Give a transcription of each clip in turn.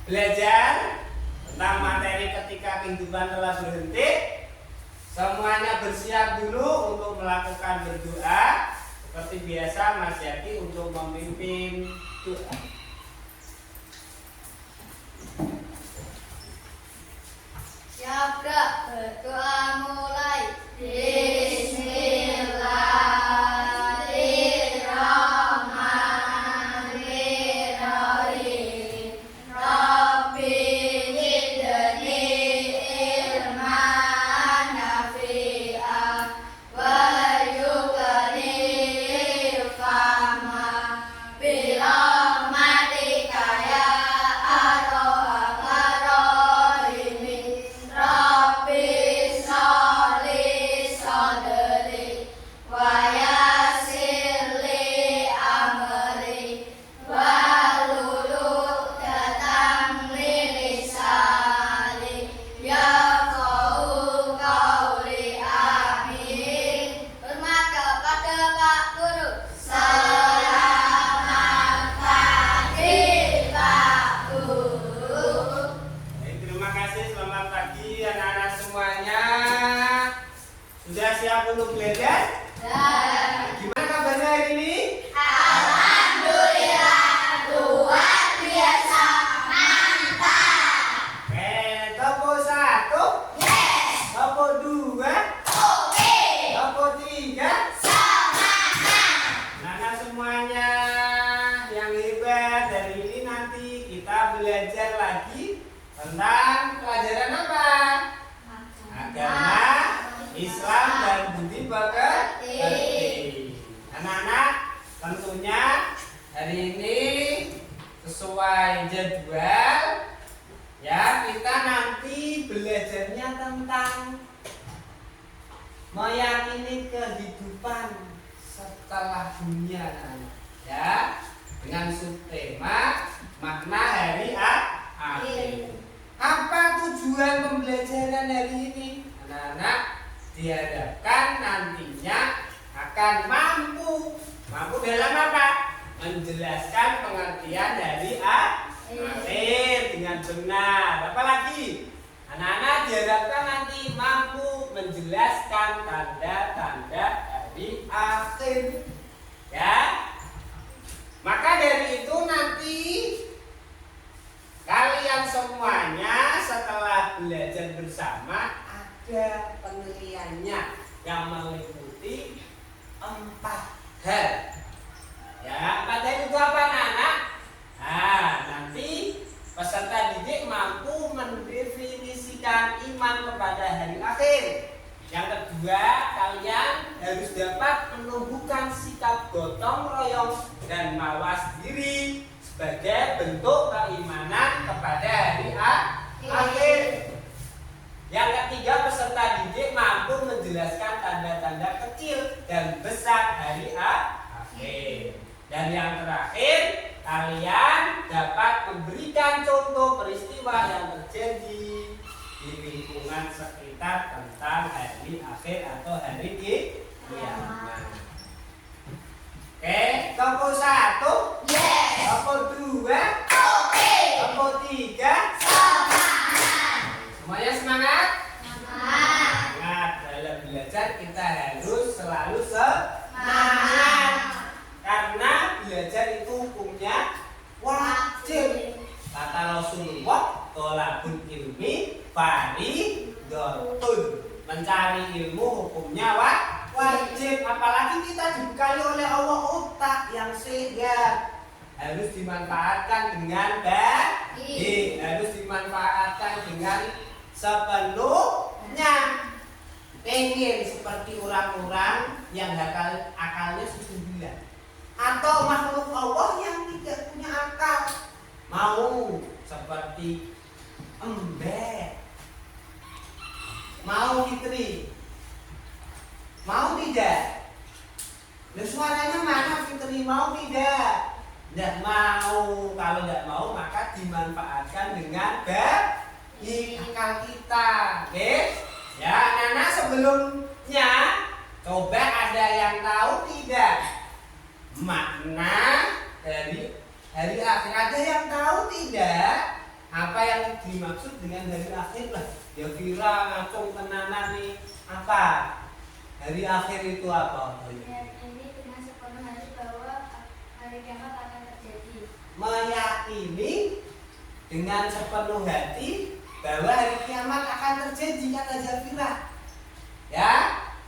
belajar tentang materi ketika kehidupan telah berhenti. Semuanya bersiap dulu untuk melakukan berdoa. Seperti biasa Mas Yati untuk memimpin doa. Siap Kak, berdoa mulai. Bismillahirrahmanirrahim. Rabbi zidni ilman nafi'an warzuqni fahma birahmatika ya arhamar rahimin. Rabbi sholli sadri wa yassir li amri wahlul 'uqdatam min lisani yafqahu qawli. Amin. Hormat kepada Pak Guru. Selamat pagi Pak Guru. Baik, terima kasih. Selamat pagi anak-anak semuanya. Sudah siap untuk belajar? Dan Gimana kabarnya hari ini? alhamdulillah luar biasa mantap. Topo 1, Yes. topo 2, Oke. topo 3. Semangat. Nah, semuanya yang hebat, dari ini nanti kita belajar lagi tentang pelajaran apa? Agama, Islam, dan budi pekerti. Anak-anak, tentunya hari ini sesuai jadwal ya, kita nanti belajarnya tentang meyakini kehidupan setelah dunia, ya, dengan subtema makna hari akhir. Apa tujuan pembelajaran hari ini? Anak-anak diharapkan nantinya akan mampu dalam apa? Menjelaskan pengertian dari akhir dengan benar. Apalagi anak-anak diharapkan nanti mampu menjelaskan tanda-tanda dari akhir, ya. Maka dari itu nanti kalian semuanya setelah belajar bersama ada penilaiannya yang meliputi 4 hal. Ya, 4 hal itu apa anak-anak? Nah, nanti peserta didik mampu mendefinisikan iman kepada hari akhir. Yang kedua, kalian harus dapat menumbuhkan sikap gotong royong dan mawas diri sebagai bentuk keimanan kepada hari akhir. Yang ketiga, peserta didik mampu menjelaskan tanda-tanda kecil dan besar hari akhir. Dan yang terakhir, kalian dapat memberikan contoh peristiwa yang terjadi di lingkungan sekitar tentang hari akhir atau hari kiamat. Oke, topo 1, Yes. topo 2, Oke. topo 3. Semangat. Semuanya semangat? Semangat. Semangat. Dalam belajar kita harus selalu semangat. Karena belajar itu hukumnya wajib. Kata Rasulullah, tolabul ilmi fardhotun. Mencari ilmu hukumnya wajib. Apalagi kita dibekali oleh Allah otak yang sehat, harus dimanfaatkan dengan baik, harus dimanfaatkan dengan sepenuhnya. Pengen seperti orang-orang yang akalnya 9 atau makhluk Allah yang tidak punya akal, mau seperti embek, mau Fitri, mau tidak? Nah, suaranya mana Fitri, mau tidak? Tidak mau. Kalau tidak mau maka dimanfaatkan dengan baik akal kita. Oke? Ya, anak-anak, sebelumnya coba ada yang tahu tidak makna dari hari akhir? Ada yang tahu tidak apa yang dimaksud dengan hari akhir lah. Ya kira ngacung tenanan nih apa? Hari akhir itu apa? Ini dengan sepenuh hati bahwa hari kiamat akan terjadi. Meyakini dengan sepenuh hati bahwa hari kiamat akan terjadi, kata Zafira. Ya,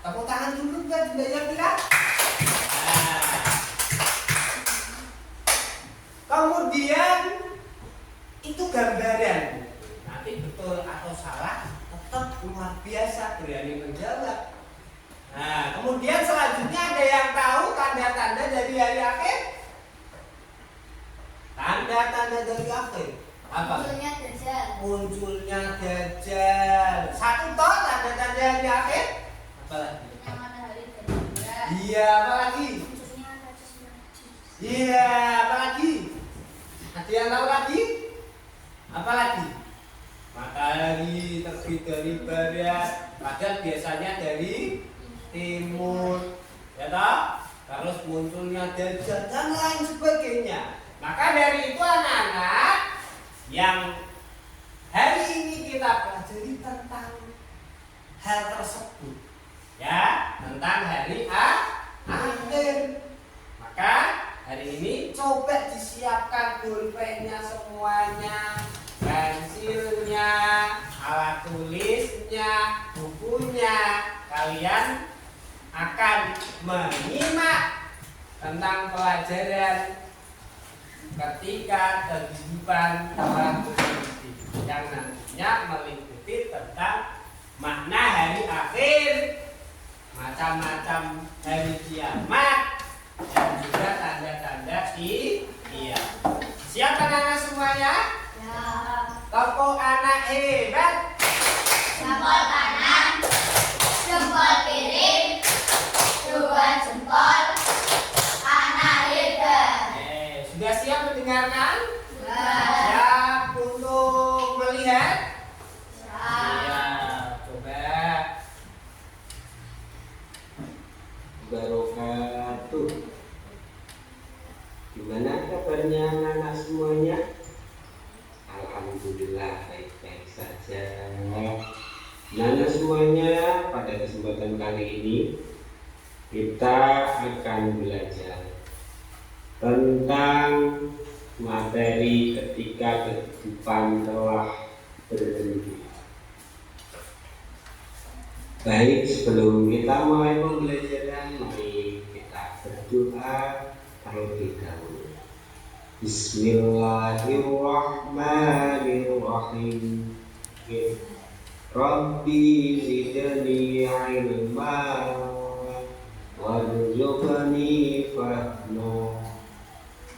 tepuk tangan dulu buat Mbak Zafira. Nah. Kemudian itu gambaran. Nanti betul atau salah tetap luar biasa berani menjawab. Nah, kemudian selanjutnya ada yang tahu tanda-tanda dari hari akhir? Tanda-tanda dari akhir apa? Munculnya Dajjal. Munculnya Dajjal. Satu toh tanda-tanda hari akhir? Apa lagi? Munculnya matahari dan bulan. Iya, apa lagi? Munculnya Najis Najis. Iya, apa lagi? Ada yang tahu lagi? Apa lagi? Matahari terbit dari barat, padahal biasanya dari timur, ya toh? Terus munculnya Dajjal dan lain sebagainya. Maka dari itu anak-anak yang hari ini kita pelajari tentang hal tersebut, ya, tentang hari akhir. Maka hari ini coba disiapkan pulpennya semuanya, pensilnya, alat tulisnya, bukunya. Kalian akan menyimak tentang pelajaran ketika kehidupan orang beriman yang nantinya meliputi tentang makna hari akhir, macam-macam hari kiamat, dan juga tanda-tanda iya. Siap anak-anak semuanya? Ya. Tepuk anak hebat. Jempol kanan, jempol kiri, dua jempol, anak hebat. Sudah siap mendengarkan? Ya. Siap untuk melihat? Ya. Iya, coba. Wabarakatuh. Gimana kabarnya anak-anak semuanya? Alhamdulillah baik-baik saja. Anak-anak semuanya, pada kesempatan kali ini kita akan belajar tentang materi ketika kehidupan telah berhenti. Baik, sebelum kita mulai pembelajaran, mari kita berdoa terlebih dahulu. Bismillahirrahmanirrahim. Rabbi zidni ilma warzuqni fahma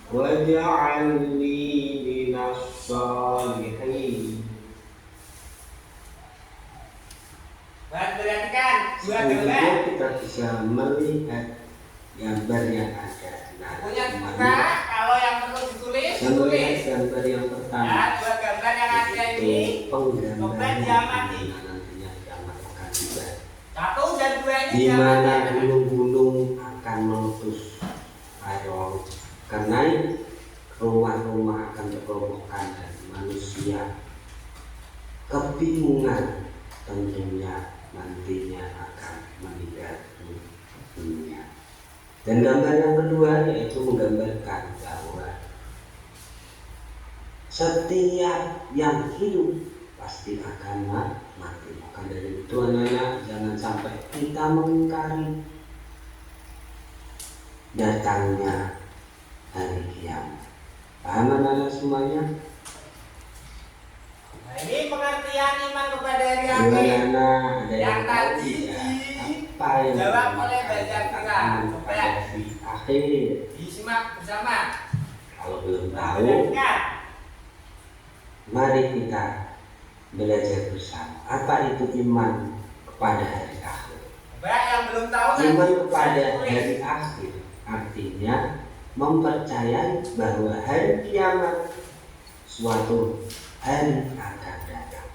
waj'alni minas shalihin. Perhatikan dua gambar. Selanjutnya kita bisa melihat gambar yang ada. Nah, Punya dibuka. Kalau yang perlu ditulis, kita melihat ditulis. gambar yang pertama. Ya, dua gambar yang ada ini. Penggambaran Coba diamati. nantinya kiamat akan tiba. Satu dan dua ini Di mana diamati. gunung-gunung akan meletus, air laut akan naik, rumah-rumah akan terrobohkan dan manusia kebingungan tentunya nantinya akan meninggal dunia. Dan gambar yang kedua yaitu menggambarkan bahwa setiap yang hidup pasti akan mati. Maka dari itu anak-anak, jangan sampai kita mengingkari datangnya hari kiamat. Paham anak-anak semuanya? Nah, ini pengertian iman kepada hari akhir. Gimana? Ada Yang tahu tadi tidak? Apa yang dijawab oleh Mbak Zafira. dikatakan Coba pada hari akhir? disimak bersama. Kalau belum tahu, Dengarkan. mari kita belajar bersama. Apa itu iman kepada hari akhir? Coba yang belum tahu Iman nanti kepada bisa tulis. hari akhir artinya mempercayai bahwa hari kiamat suatu hari akan datang,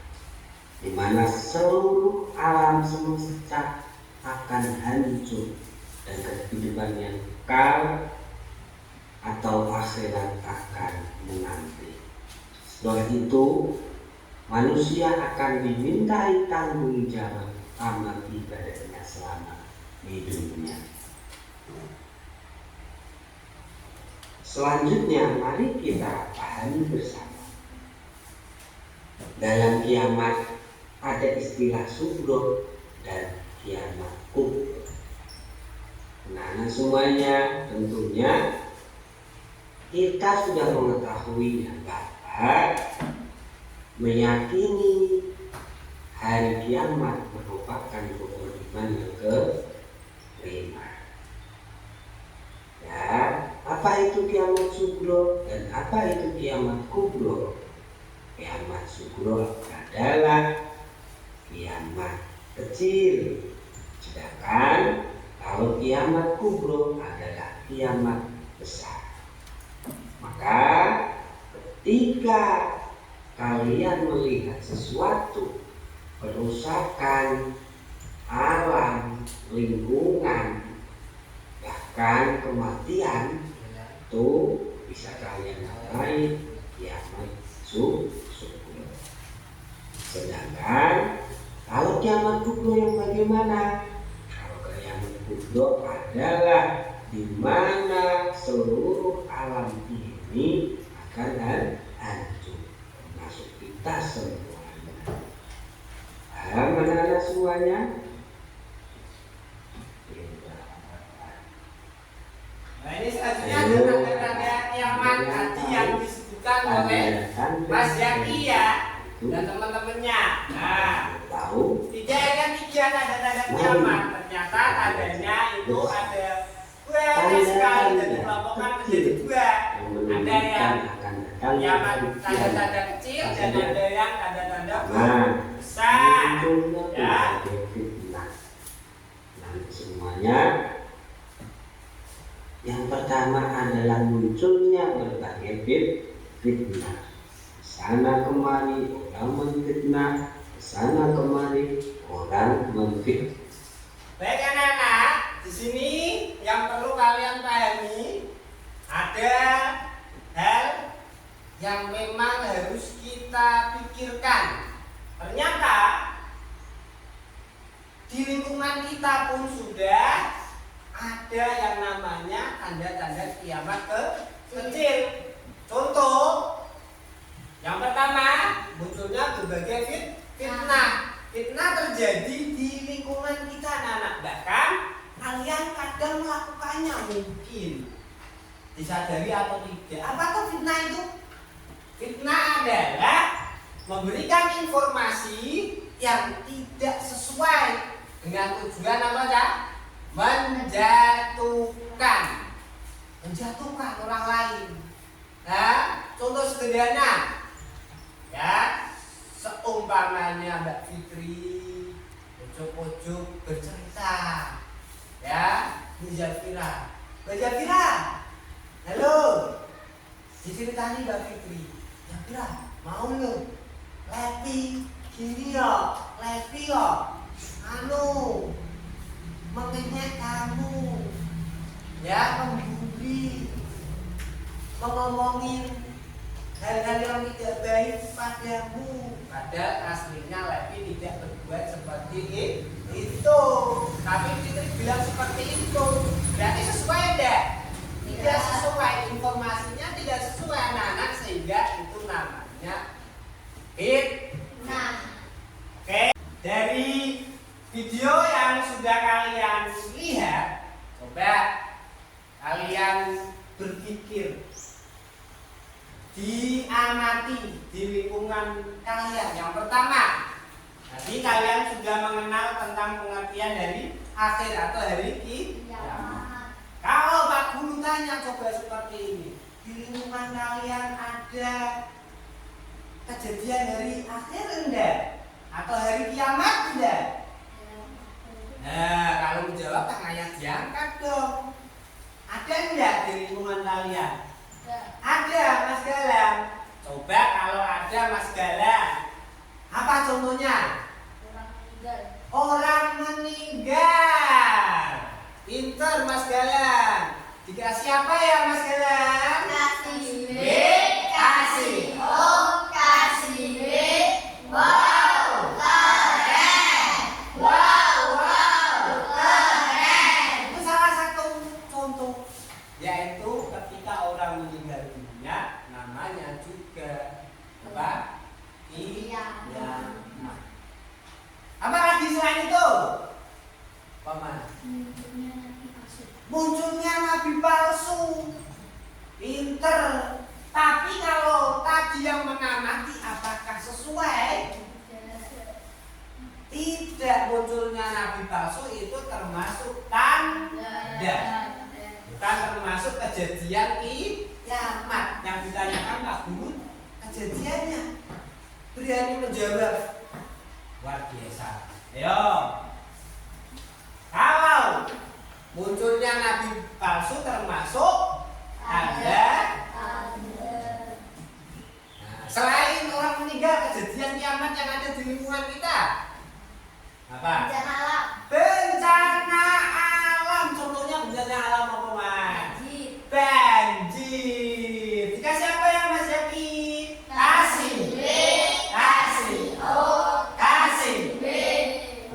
di mana seluruh alam semesta akan hancur dan kehidupan yang kekal atau akhirat akan menanti. Setelah itu manusia akan dimintai tanggung jawab amal ibadahnya selama di dunia. Selanjutnya mari kita pahami bersama. Dalam kiamat ada istilah sugro dan kiamat kubro. Nah, semuanya tentunya kita sudah mengetahuinya bahwa meyakini hari kiamat merupakan rukun iman yang kelima. Ya, apa itu kiamat sugro dan apa itu kiamat kubro? Kiamat sugro adalah kiamat kecil, sedangkan kalau kiamat kubro adalah kiamat besar. Maka ketika kalian melihat sesuatu kerusakan alam, lingkungan, bahkan kematian, itu bisa kalian nilai kiamat sugro. Sedangkan kalau kiamat kubro yang bagaimana? Kalau kiamat kubro adalah di mana seluruh alam ini akan hancur, termasuk kita semuanya. Paham anak-anak semuanya? Nah, ini selanjutnya ada tanda-tanda kiamat tadi yang disebutkan oleh Mas Yaki ya dan teman-temannya. Nah, tidak ada 3 tanda-tanda kiamat. Ternyata tandanya itu ada banyak sekali dan dikelompokkan menjadi 2. Ada yang kiamat tanda-tanda kecil dan ada yang tanda-tanda besar. Ya. Nah, semuanya. Yang pertama adalah munculnya berbagai fitnah. Sana kemari orang menfitnah, sana kemari orang menfitnah. Baik anak-anak, di sini yang perlu kalian pahami ada hal yang memang harus kita pikirkan. Ternyata di lingkungan kita pun sudah ada yang namanya tanda-tanda kiamat kecil. Contoh, yang pertama munculnya berbagai fitnah. Fitnah terjadi di lingkungan kita anak-anak. Bahkan kalian kadang melakukannya mungkin disadari atau tidak. Apa tuh fitnah itu? Fitnah adalah memberikan informasi yang tidak sesuai dengan tujuan apa ya? Menjatuhkan orang lain. Nah, contoh sederhana ya, seumpamanya Mbak Fitri pojok-pojok bercerita ya, Mbak Zafira, halo, diceritani Mbak Fitri, Zafira mau lo lepi gini yo, mengenyek kamu ya, membuli, ngomongin hal-hal yang tidak baik padamu. Padahal aslinya Levi tidak berbuat seperti itu, tapi Fitri bilang seperti itu. Berarti sesuai enggak? Tidak sesuai, informasinya tidak sesuai anak-anak, sehingga itu namanya fitnah. Oke, dari video yang sudah kalian lihat, coba kalian berpikir, diamati di lingkungan kalian. Yang pertama, tadi kalian sudah mengenal tentang pengertian dari akhir atau hari kiamat. Kalau Pak Guru tanya coba seperti ini, di lingkungan kalian ada kejadian hari akhir enggak? Atau hari kiamat enggak? Nah, kalau menjawab tangannya diangkat dong. Ada enggak di lingkungan kalian? Ada, Mas Galang. Coba kalau ada Mas Galang, apa contohnya? Orang meninggal. Pinter Mas Galang. Dikasih apa ya Mas Galang? Kasih. Kasih. Oh, itu ketika orang meninggal dunia namanya juga apa? Kiamat. Apa lagi selain itu? Paman. Munculnya nabi palsu. Pinter. Tapi kalau tadi yang mengamati apakah sesuai? Tidak, munculnya nabi palsu itu termasuk tanda. Bukan termasuk kejadian kiamat. Yang ditanyakan Pak Guru kejadiannya. Berani menjawab. Luar biasa. Ayo. Kalau munculnya nabi palsu termasuk tanda. Nah, selain orang meninggal, kejadian kiamat yang ada di lingkungan kita apa? Bencana alam. Contohnya bencana alam apa, Mas? Banjir. Dikasih apa ya, Mas Yaki? Kasih. Kasih. Kasih.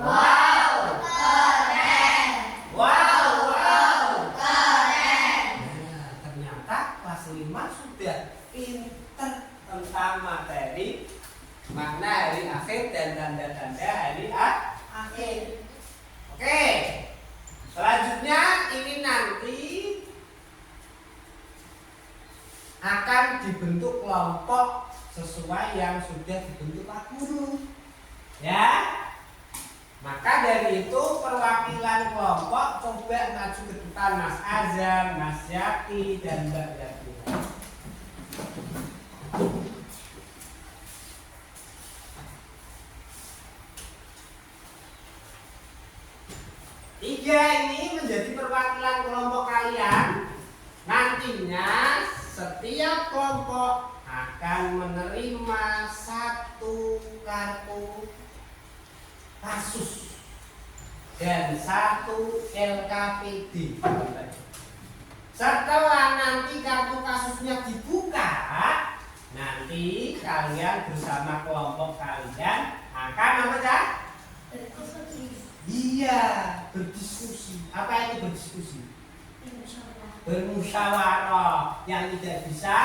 Wow. Keren. Wow. Keren. Nah, ternyata kelas 5 sudah pinter tentang materi makna hari akhir dan tanda-tanda hari akhir. Oke. Selanjutnya ini nanti akan dibentuk kelompok sesuai yang sudah dibentuk Pak Guru. Ya. Maka dari itu perwakilan kelompok coba maju ke depan, Mas Azam, Mas Yaki, dan Mbak Yaki. Tiga ini menjadi perwakilan kelompok kalian. Nantinya setiap kelompok akan menerima satu kartu kasus dan satu LKPD. Setelah nanti kartu kasusnya dibuka, nanti kalian bersama kelompok kalian akan apa, Cak? Iya, berdiskusi. Apa itu berdiskusi? Bermusyawarah. Yang tidak bisa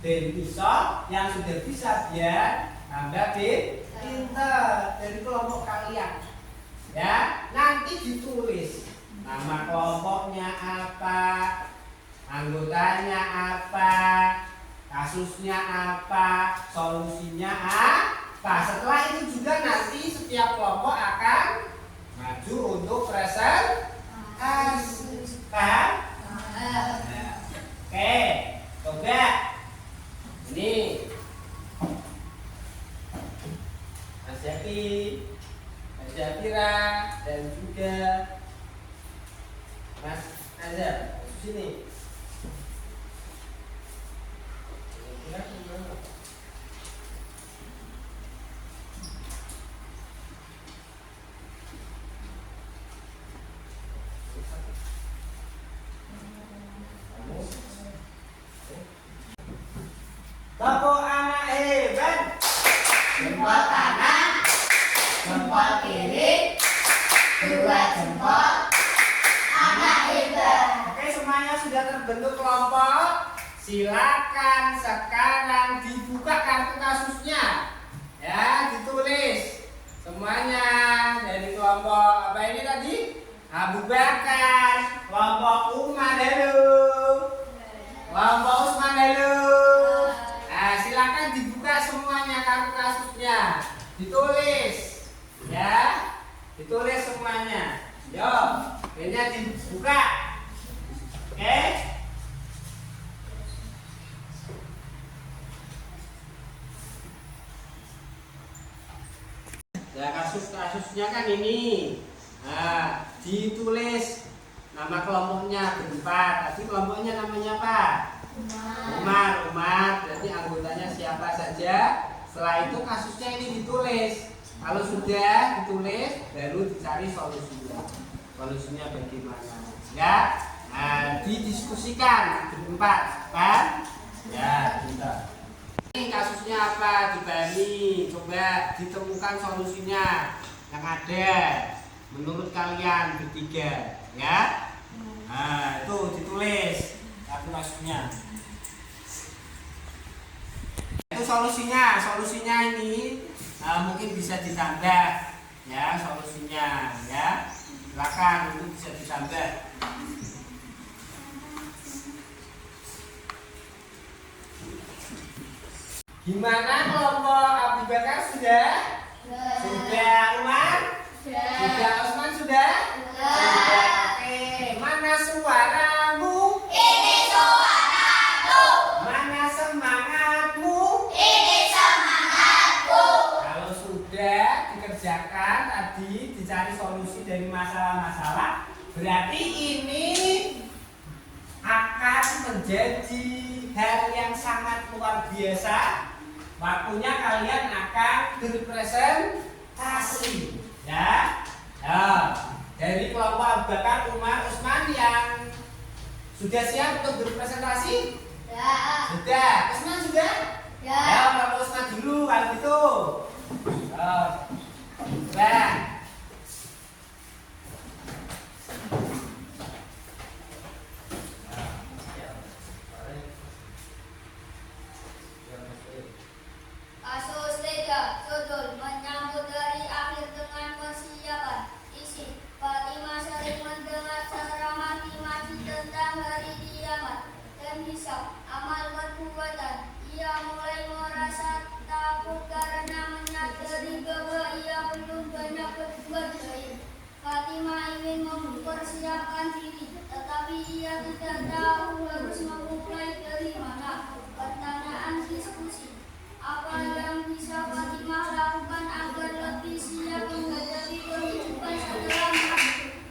dan bisa, yang sudah bisa biar tambah pinter dari kelompok kalian. Ya, nanti ditulis nama kelompoknya apa, anggotanya apa, kasusnya apa, solusinya apa. Setelah itu juga nanti setiap kelompok akan maju untuk presentasi. Paham? Oke, coba ini Mas Yaki, Mas Yakira, dan juga Mas Azhar. Sini. Tepuk anak hebat. Jempol kanan, jempol kiri, dua jempol, anak hebat. Oke, semuanya sudah terbentuk kelompok. Silakan sekarang dibuka kartu kasusnya. Ya, ditulis semuanya dari kelompok apa ini tadi? Abu Bakar, kelompok Umar dulu. Kelompok Usman dulu. Nah, silakan dibuka semuanya kartu kasusnya. Ditulis. Ya. Ditulis semuanya. Yo, ini dibuka. Oke? Ya, kasusnya kan ini. Nah, ditulis nama kelompoknya berempat. Tadi kelompoknya namanya apa? Umar. Berarti anggotanya siapa saja. Setelah itu kasusnya ini ditulis. Kalau sudah ditulis, baru dicari solusinya. Solusinya bagaimana? Ya, nah, didiskusikan berempat, kan? Ya, kita. Ini kasusnya apa? Dibani, coba ditemukan solusinya yang ada menurut kalian bertiga, ya. Nah, itu ditulis. maksudnya. Itu solusinya ini mungkin bisa ditambah ya solusinya ya. Silakan itu bisa ditambah. Gimana kelompok Abu Bakar sudah? Sudah. Umar? Sudah. Osman sudah? Sudah. Oke, mana suaramu? Ini suaraku. Mana semangatmu? Ini semangatku. Kalau sudah dikerjakan tadi dicari solusi dari masalah-masalah, berarti ini akan menjadi hal yang sangat luar biasa. Waktunya kalian akan berpresentasi, ya. Nah, dari kelompok Abu Bakar, Umar, Usman yang sudah siap untuk berpresentasi? Ya. Sudah. Usman sudah? Ya. Ya, kelompok Usman dulu kalau gitu. Nah. Kasus 3, judul menyambut dari akhir dengan persiapan. Isi, Fatimah sering mendengar ceramah maki tentang hari kiamat dan hisab amal perbuatan. Ia mulai merasa takut karena menyadari bahwa ia belum banyak berbuat baik. Fatimah ingin mempersiapkan diri, tetapi ia tidak tahu harus memulai dari mana. Pertanyaan diskusi. Apa yang bisa Fatimah lakukan agar lebih siap menghadapi kehidupan setelah mati?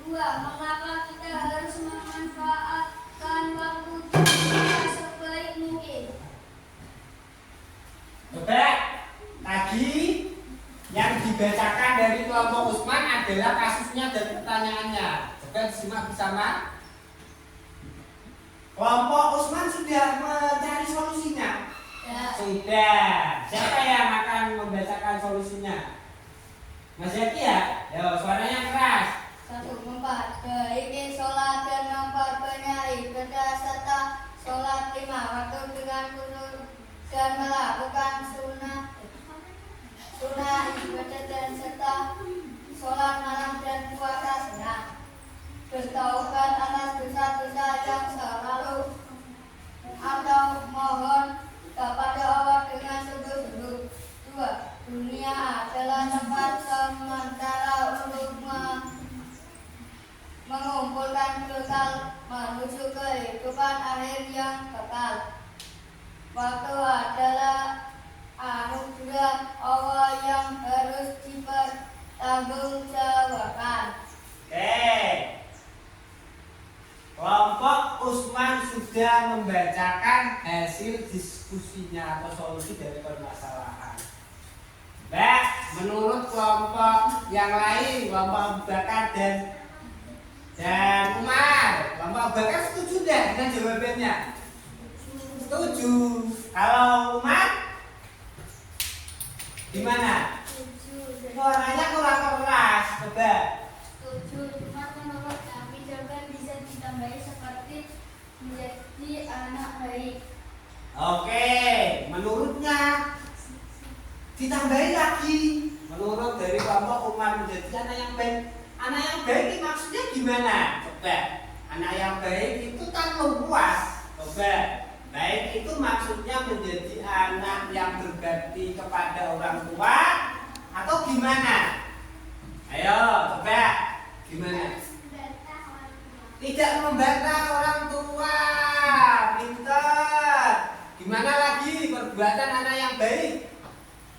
2. Mengapa kita harus memanfaatkan waktu kita sebaik mungkin? Coba tadi yang dibacakan dari kelompok Usman adalah kasusnya dan pertanyaannya. Coba disimak bersama. Kelompok Usman sudah mencari solusinya. Ya. Sudah. Siapa yang akan membacakan solusinya? Mas Zaki ya? Yo, suaranya keras. 1. Baiki sholat dan memperbanyak ibadah serta sholat 5 waktu dengan khusyuk dan melakukan sunnah ibadah dan serta sholat malam dan puasa sunnah. Bertaubat atas dosa-dosa yang selalu atau mohon kepada Allah dengan sungguh-sungguh. 2. Dunia adalah tempat sementara untuk mengumpulkan bekal menuju kehidupan akhir yang kekal. Waktu adalah anugerah Allah yang harus dipertanggungjawabkan. Oke. Kelompok Usman sudah membacakan hasil diskusinya atau solusi dari permasalahan. Mbak, menurut kelompok yang lain, kelompok Abu Bakar dan Umar, kelompok Abu Bakar setuju tidak dengan jawabannya? Setuju. Kalau Umar, gimana? Suaranya kurang keras, coba. Setuju, cuma menurut kami jawaban bisa ditambahi seperti menjadi anak baik. Oke, menurutnya ditambahi lagi. Menurut dari kelompok Umar menjadi anak yang baik. Anak yang baik ini maksudnya gimana? Coba. Anak yang baik itu kan luas. Coba. Baik itu maksudnya menjadi anak yang berbakti kepada orang tua atau gimana? Ayo, coba. Gimana? Tidak membantah orang tua. Pintar. Gimana lagi perbuatan anak yang baik?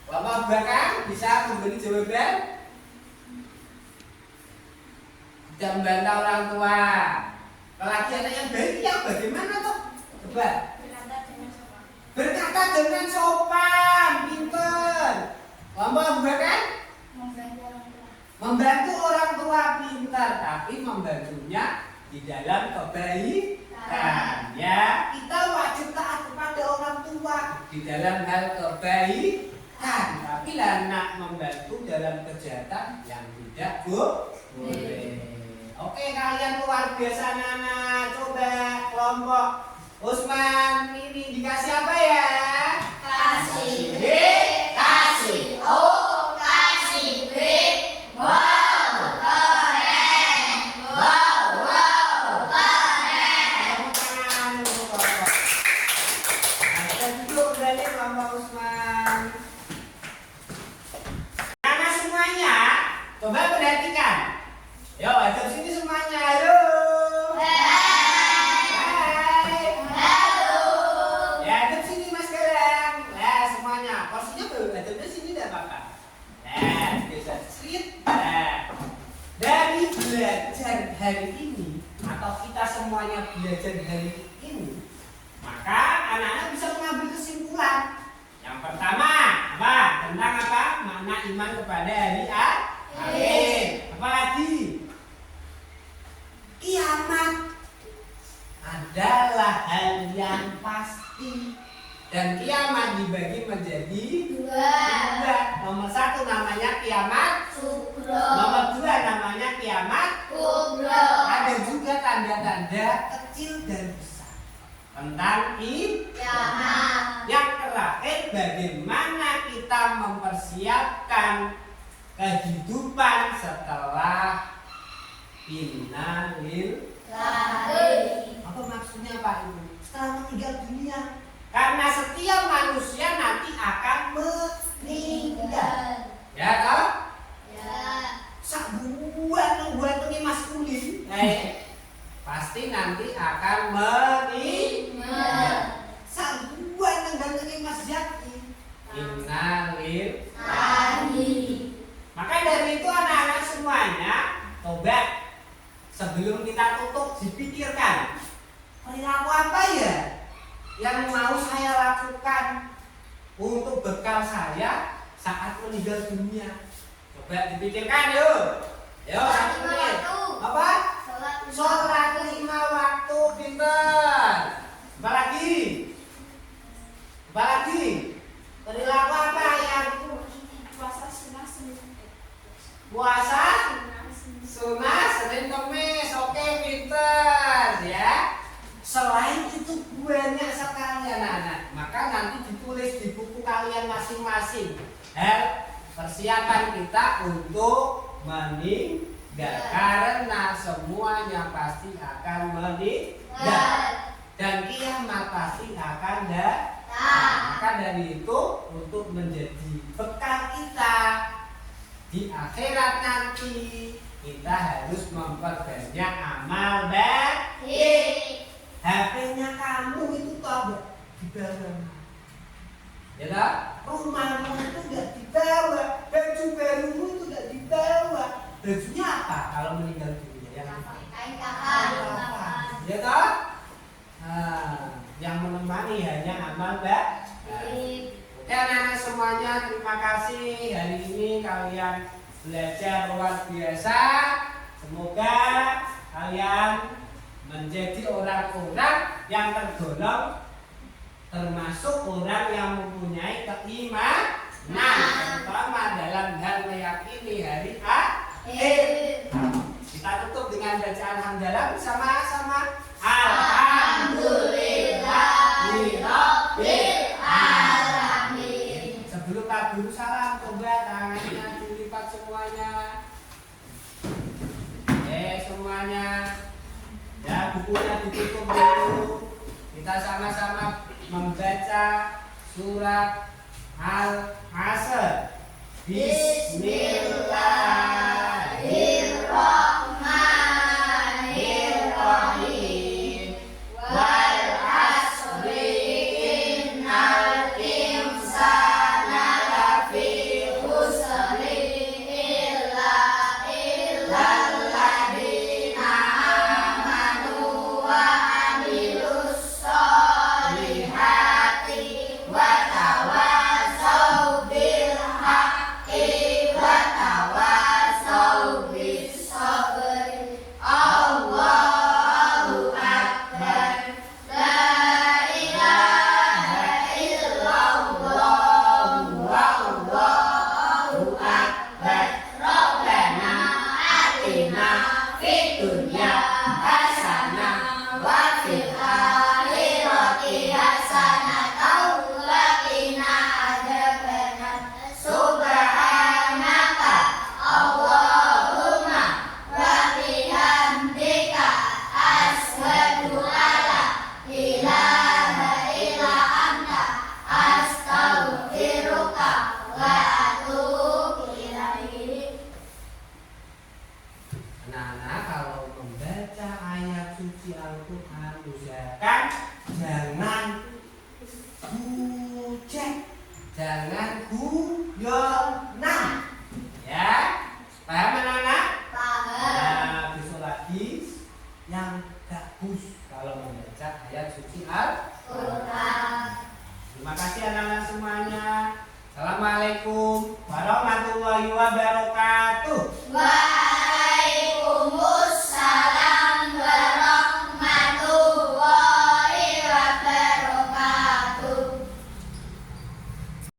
Bapak Bakar bisa memberi jawaban? Tidak membantah orang tua. Kalau lagi anak yang baik yang bagaimana tuh? Coba. Berkata dengan sopan, pintar. Bapak Bakar? Membantu orang tua pintar, tapi membantunya di dalam kebaikan. Ya, kita wajib taat kepada orang tua di dalam hal kebaikan. Tapi nak membantu dalam kejahatan yang tidak boleh. Oke, kalian luar biasa anak-anak. Coba kelompok Usman ini dikasih apa ya? Kasih B, Kasih kasih O, kasih B. Wow, keren. Wow, keren. Tepuk tangan untuk kelompok. Nah, kita duduk kembali kelompok Usman. Anak semuanya, coba perhatikan. Yo, hadap sini semuanya. Halo. Hai. Halo. Ya, hadap sini Mas Galang. Nah, semuanya. Porsinya belum hadapnya sini enggak apa-apa. Nah, bisa sedikit. Nah, dari belajar hari ini atau kita semuanya belajar hari ini, maka anak-anak bisa mengambil kesimpulan. Yang pertama, apa? Tentang apa? Makna iman kepada hari akhir. Apa lagi? Kiamat adalah hal yang pasti dan kiamat dibagi menjadi Dua. dua. Nomor satu namanya kiamat, Sugro. nomor dua namanya kiamat. Kubro. Ada juga tanda-tanda kecil dan besar tentang Kiamat. yang terakhir, bagaimana kita mempersiapkan kehidupan setelah innalil. Lahir. Apa maksudnya Pak Ibu? Setelah meninggal dunia. Karena setiap manusia nanti akan meninggal. Ya toh? Ya. Sak buat ini maskulin. Pasti nanti akan meninggal. Sak buat ini Mas Jaki. Innalil. Lahir. Maka dari itu anak-anak semuanya, coba sebelum kita tutup dipikirkan perilaku apa ya yang mau saya lakukan untuk bekal saya saat meninggal dunia. Coba dipikirkan yuk. Yuk, Sholat 5 1 menit. waktu. Apa? Sholat 5 waktu, pinter. Apa lagi? Apa lagi? Perilaku apa yang Puasa sunnah Senin. puasa? Sunnah Senin Kemis. Oke, pinter ya. Selain itu banyak sekali anak-anak. Maka nanti ditulis di buku kalian masing-masing hal persiapan kita untuk meninggal. Karena semuanya pasti akan meninggal dan kiamat pasti akan datang. Maka dari itu untuk menjadi bekal kita di akhirat nanti, kita harus memperbanyak amal baik. HP-nya kamu itu tahu dibawa, ya tak? Rumahmu itu nggak dibawa, baju barumu itu nggak dibawa. Bajunya apa kalau meninggal dunia? Yang Kain kafan. ya tak? Yang menemani hanya amal baik. Oke anak-anak semuanya, terima kasih. Hari ini kalian belajar luar biasa. Semoga kalian menjadi orang-orang yang tergolong termasuk orang yang mempunyai keimanan, terutama dalam hal meyakini hari akhir. Kita tutup dengan bacaan hamdalah bersama-sama. Alhamdulillahirabbil alamin. Sebelum Pak Guru salam, coba tangannya dilipat semuanya. Semuanya. Ya, bukunya ditutup dulu. Kita sama-sama membaca surat Al-Asr. Bismillahirrahmanirrahim. Wal asri innal insana lafi khusri illa alladzina amanu wa amilus solihati wa tawassaw bil haqqi wa tawassaw bis sabr. jangan gujek, jangan guyonan. Ya, paham anak-anak? Paham. Nah, besok lagi yang bagus kalau membaca ayat suci Quran. Terima kasih anak-anak semuanya. Assalamualaikum warahmatullahi wabarakatuh. Waalaikumsalam.